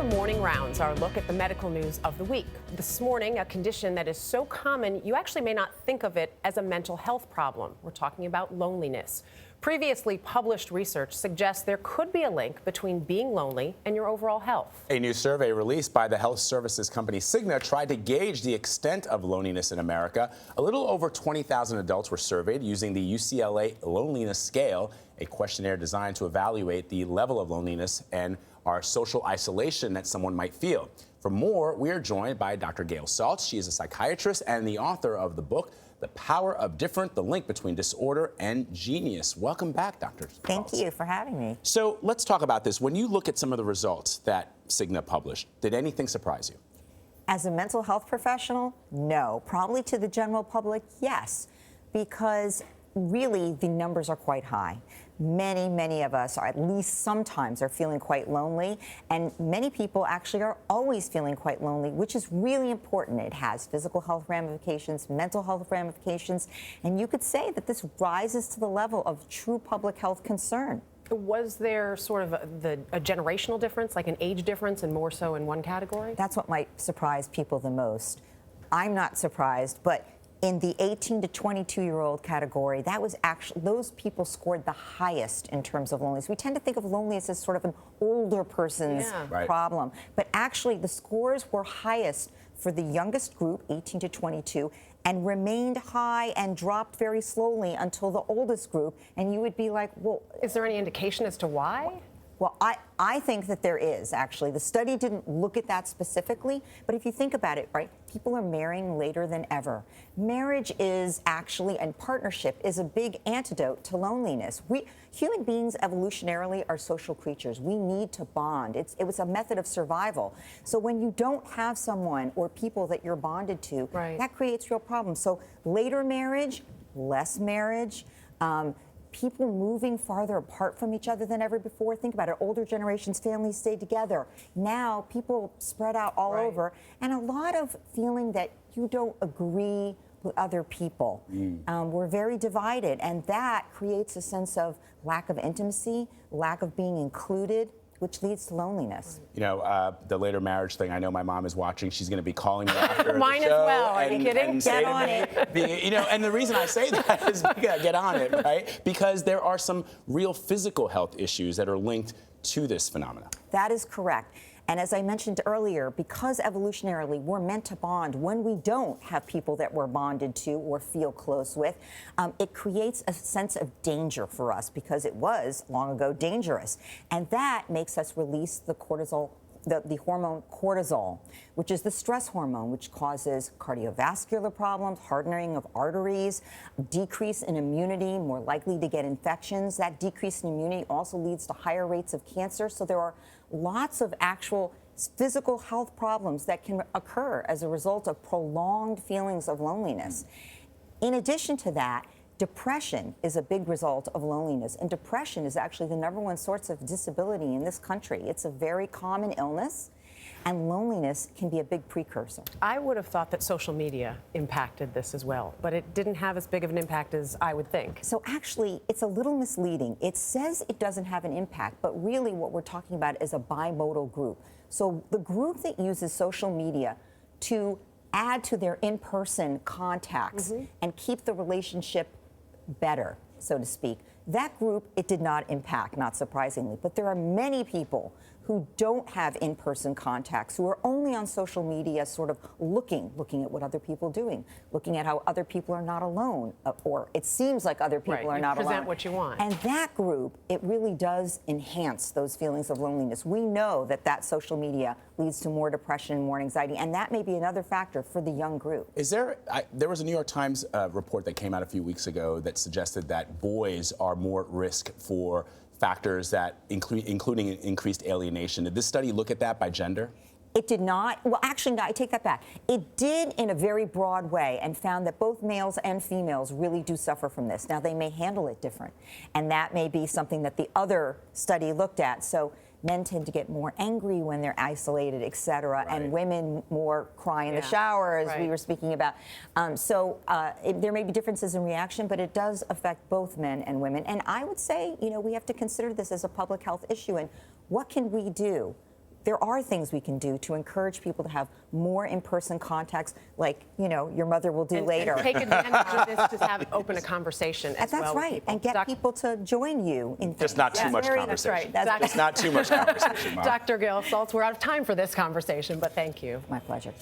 your morning rounds, our look at the medical news of the week. This morning, a condition that is so common you actually may not think of it as a mental health problem. We're talking about loneliness. Previously published research suggests there could be a link between being lonely and your overall health. A new survey released by the health services company Cigna tried to gauge the extent of loneliness in America. A little over 20,000 adults were surveyed using the UCLA Loneliness Scale, a questionnaire designed to evaluate the level of loneliness and our social isolation that someone might feel. For more, we are joined by Dr. Gail Saltz. She is a psychiatrist and the author of the book, The Power of Different, the Link Between Disorder and Genius. Welcome back, Dr. Saltz. Thank you for having me. So let's talk about this. When you look at some of the results that Cigna published, did anything surprise you? As a mental health professional, no. Probably to the general public, yes, because really the numbers are quite high. Many of us, or at least sometimes, are feeling quite lonely, and many people actually are always feeling quite lonely, which is really important. It has physical health ramifications, mental health ramifications, and you could say that this rises to the level of true public health concern. Was there sort of a generational difference, like an age difference, and more so in one category? That's what might surprise people the most. I'm not surprised, but in the 18 to 22-year-old category, that was actually, those people scored the highest in terms of loneliness. We tend to think of loneliness as sort of an older person's problem, but actually the scores were highest for the youngest group, 18 to 22, and remained high and dropped very slowly until the oldest group. And you would be like, well, is there any indication as to why? Well, I think that there is, actually. The study didn't look at that specifically, but if you think about it, right, people are marrying later than ever. Marriage is actually, and partnership is a big antidote to loneliness. Human beings evolutionarily are social creatures. We need to bond. It was a method of survival. So when you don't have someone or people that you're bonded to, that creates real problems. So later marriage, less marriage, people moving farther apart from each other than ever before. Think about it. Older generations, families stayed together. Now people spread out all over, and a lot of feeling that you don't agree with other people. We're very divided, and that creates a sense of lack of intimacy, lack of being included, which leads to loneliness. You know, the later marriage thing, I know my mom is watching. She's going to be calling me after Mine the show. as well. Are you kidding? Get on it. You know, and the reason I say that is get on it, right? Because there are some real physical health issues that are linked to this phenomenon. That is correct. And as I mentioned earlier, because evolutionarily we're meant to bond, when we don't have people that we're bonded to or feel close with, it creates a sense of danger for us because it was long ago dangerous. And that makes us release the cortisol, the hormone cortisol, which is the stress hormone, which causes cardiovascular problems, hardening of arteries, decrease in immunity, more likely to get infections. That decrease in immunity also leads to higher rates of cancer. So there are lots of actual physical health problems that can occur as a result of prolonged feelings of loneliness. In addition to that, depression is a big result of loneliness, and depression is actually the #1 source of disability in this country. It's a very common illness, and loneliness can be a big precursor. I would have thought that social media impacted this as well, but it didn't have as big of an impact as I would think. So actually, it's a little misleading. It says it doesn't have an impact, but really what we're talking about is a bimodal group. So the group that uses social media to add to their in-person contacts and keep the relationship better, so to speak, that group, it did not impact, not surprisingly. But there are many people who don't have in-person contacts, who are only on social media sort of looking at what other people are doing, looking at how other people are not alone, or it seems like other people are not alone. Present what you want. And that group, it really does enhance those feelings of loneliness. We know that social media leads to more depression and more anxiety, and that may be another factor for the young group. Is there was a New York Times report that came out a few weeks ago that suggested that boys are more at risk for factors that including increased alienation. Did this study look at that by gender? It did not. Well, actually, no, I take that back. It did in a very broad way and found that both males and females really do suffer from this. Now, they may handle it different, and that may be something that the other study looked at. So men tend to get more angry when they're isolated, et cetera, and women more cry in the shower, as we were speaking about. There may be differences in reaction, but it does affect both men and women. And I would say, we have to consider this as a public health issue. And what can we do? there are things we can do to encourage people to have more in-person contacts, like, you know, your mother will do later. And take advantage of this to have open a conversation as That's well. right, and get people to join you in things. Just not too much conversation. That's right. That's Just not too much conversation, Mark. Dr. Gail Saltz, we're out of time for this conversation, but thank you. My pleasure.